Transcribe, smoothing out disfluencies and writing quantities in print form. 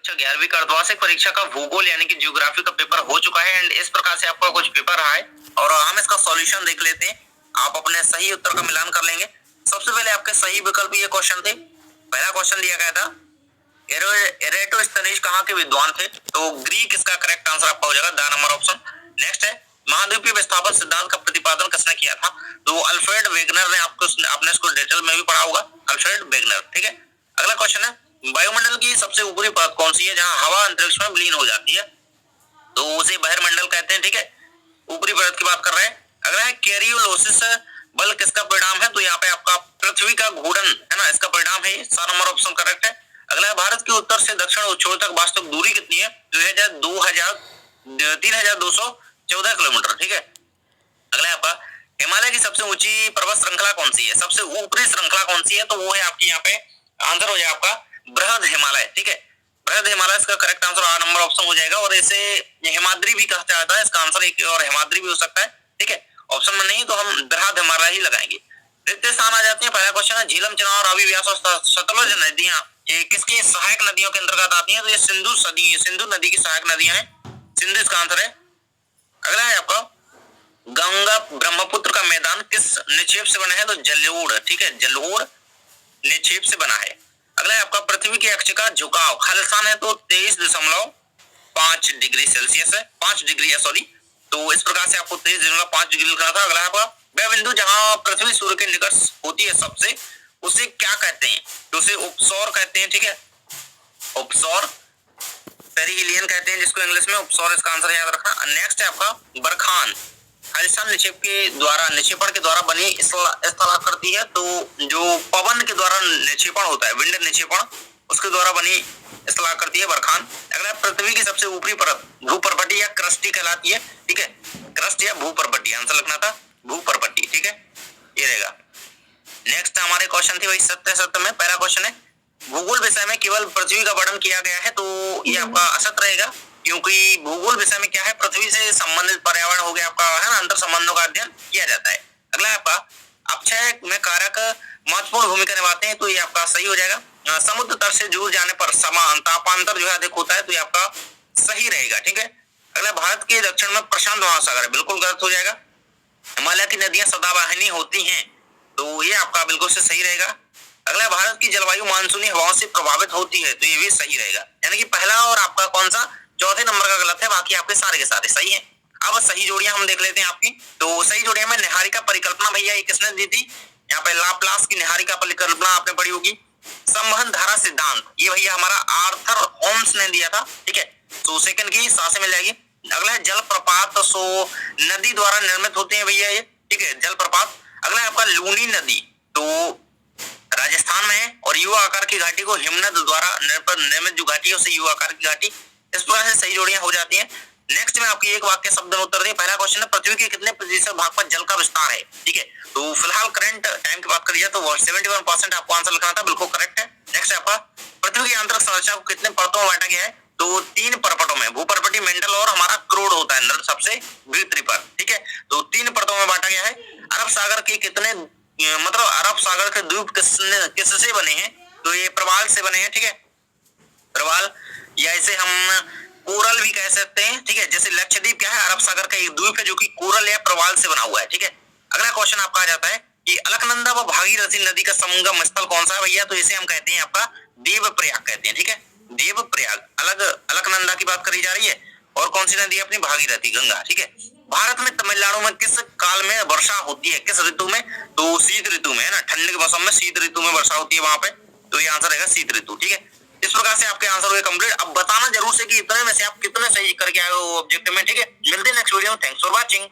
अच्छा, 11वीं का अर्धवार्षिक परीक्षा का भूगोल यानी कि ज्योग्राफी का पेपर हो चुका है एंड इस प्रकार से आपका कुछ पेपर रहा है और हम इसका सॉल्यूशन देख लेते हैं। आप अपने सही उत्तर का मिलान कर लेंगे। सबसे पहले आपके सही विकल्प ये क्वेश्चन थे। पहला क्वेश्चन दिया गया था एरेटोस्थनीज कहाँ के विद्वान थे, तो ग्रीक इसका करेक्ट आंसर आपका हो जाएगा, द नंबर ऑप्शन। नेक्स्ट है महाद्वीपीय विस्थापन सिद्धांत का प्रतिपादन किसने किया था, तो अल्फ्रेड वेगनर ने। आपने इसको डिटेल में भी पढ़ा होगा, अल्फ्रेड वेगनर। ठीक है, अगला क्वेश्चन है वायुमंडल की सबसे ऊपरी परत कौन सी है जहां हवा अंतरिक्ष में विलीन हो जाती है, तो उसे बहिर्मंडल कहते हैं। ठीक है, ऊपरी परत की बात कर रहे हैं। अगला है कैरियोलोसिस बल किसका परिणाम है, तो यहाँ पे आपका पृथ्वी का घूर्णन है ना, इसका परिणाम है। 7 नंबर ऑप्शन करेक्ट है। अगला है भारत के उत्तर से दक्षिण छोर तक वास्तविक दूरी कितनी है, 3214 किलोमीटर। ठीक है, अगला है आपका हिमालय की सबसे ऊंची पर्वत श्रृंखला कौन सी है, सबसे ऊपरी श्रृंखला कौन सी है, तो वो है आपकी यहाँ पे आंसर हो जाएगा आपका बृहद हिमालय। ठीक है, बृहद हिमालय इसका करेक्ट आंसर 8 नंबर ऑप्शन हो जाएगा और इसे हिमाद्री भी कहा जाता है, इसका आंसर एक और हिमाद्री भी हो सकता है। ठीक है, ऑप्शन में नहीं तो हम बृहद हिमालय ही लगाएंगे। द्वितीय स्थान आ जाते हैं। पहला क्वेश्चन है झीलम, चनाव, रावी, व्यास और सतलुज नदियां ये किसकी सहायक नदियों के अंतर्गत आती हैं, तो ये सिंधु नदी की सहायक नदियां हैं, सिंधु इसका आंसर है। अगला है आपका गंगा ब्रह्मपुत्र का मैदान किस निक्षेप से बना है, तो जलोढ़। ठीक है, जलोढ़ निक्षेप से बना है। अगला है आपका पृथ्वी के अक्ष का झुकाव खालिस्तान है, तो 23.5 डिग्री सेल्सियस है, 5 डिग्री है सॉरी, तो इस प्रकार से आपको 23.5 डिग्री लिखना था। अगला है आपका वह बिंदु जहां पृथ्वी सूर्य के निकट होती है सबसे, उसे क्या कहते हैं, तो उसे उपसौर कहते हैं। ठीक है, उपसौर पेरिहिलियन कहते हैं जिसको इंग्लिश में, उपसौर इसका आंसर याद रखना। नेक्स्ट है आपका बरखान खालिस्तान निक्षेपण के द्वारा बनी स्थलाकृति है, तो जो पवन के द्वारा निक्षेपण होता है, विंड निक्षेपण, उसके द्वारा बनी स्थलाकृति है बरखान। अगला पृथ्वी की सबसे ऊपरी परत भूपर्पटी या क्रस्टी कहलाती है। ठीक है, क्रस्ट या भूपर्पटी आंसर लिखना था, भूपर्पटी। ठीक है, ये रहेगा। नेक्स्ट हमारे क्वेश्चन थी वही सत्य में। पहला क्वेश्चन है भूगोल विषय में केवल पृथ्वी का वर्णन किया गया है, तो ये आपका असत रहेगा, क्योंकि भूगोल विषय में क्या है, पृथ्वी से संबंधित पर्यावरण हो गया आपका, है ना, अंतर संबंधों का अध्ययन किया जाता है। अगला है आपका अपक्षय में कारक महत्वपूर्ण भूमिका निभाते हैं, तो ये आपका सही हो जाएगा। समुद्र तट से दूर जाने पर समान तापांतर जो है अधिक होता है, तो ये आपका सही रहेगा। ठीक है, अगला भारत के दक्षिण में प्रशांत महासागर है, बिल्कुल गलत हो जाएगा। हिमालय की नदियां सदाबहानी होती हैं, तो ये आपका बिल्कुल से सही रहेगा। अगला भारत की जलवायु मानसूनी हवाओं से प्रभावित होती है, तो ये भी सही रहेगा। यानी कि पहला और आपका कौन सा चौथे नंबर का गलत है, बाकी आपके सारे के सारे सही हैं। अब सही जोड़ियां हम देख लेते हैं आपकी। तो सही जोड़ियां में निहारिका परिकल्पना भैया ये किसने दी थी, यहाँ पे लाप्लास की निहारिका परिकल्पना आपने पढ़ी होगी। संवहन धारा सिद्धांत ये भैया हमारा आर्थर होम्स ने दिया था। ठीक है, तो सेकंड की सांसें मिल जाएगी। अगला है जलप्रपात, सो नदी द्वारा निर्मित होते हैं भैया ये। ठीक है, जलप्रपात। अगला है आपका लूनी नदी, तो राजस्थान में है और युवा आकार की घाटी को हिमनद द्वारा निर्मित जो घाटी है उसे युवा आकार की घाटी। इस प्रकार से सही जोड़ियां हो जाती हैं। नेक्स्ट में आपकी एक वाक्य शब्द में उत्तर दिए। पहला क्वेश्चन है पृथ्वी के कितने प्रतिशत भाग पर जल का विस्तार है। ठीक है, तो फिलहाल करंट टाइम की बात करी जाए तो 71% आपको आंसर लिखना था, बिल्कुल करेक्ट है। नेक्स्ट है आपका पृथ्वी की आंतरिक संरचना को कितने परतों में बांटा गया है, तो 3 परपटों में, भूपर्पटी, मेंटल और हमारा क्रोड होता है सबसे भीतरी पर। ठीक है, तो 3 परतों में बांटा गया है। अरब सागर के कितने मतलब अरब सागर के द्वीप किससे बने हैं, तो ये प्रवाल से बने हैं। ठीक है, प्रवाल या इसे हम कोरल भी कह सकते हैं। ठीक है, जैसे लक्षद्वीप क्या है, अरब सागर का एक द्वीप है जो कि कोरल या प्रवाल से बना हुआ है। ठीक है, अगला क्वेश्चन आपका आ जाता है कि अलकनंदा व भागीरथी नदी का संगम स्थल कौन सा है भैया, तो इसे हम कहते हैं आपका देवप्रयाग कहते हैं। ठीक है, देवप्रयाग। अलकनंदा की बात करी जा रही है और कौन सी नदी है अपनी, भागीरथी, गंगा। ठीक है, भारत में तमिलनाडु में किस काल में वर्षा होती है, किस ऋतु में, तो शीत ऋतु में, है ना, ठंड के मौसम में शीत ऋतु में वर्षा होती है वहां पे, तो ये आंसर रहेगा शीत ऋतु। ठीक है, इस प्रकार से आपके आंसर हुए कंप्लीट। अब बताना जरूर से कि इतने में से आप कितने सही करके आए हो ऑब्जेक्टिव में। ठीक है, मिलते हैं नेक्स्ट वीडियो में। Thanks for watching.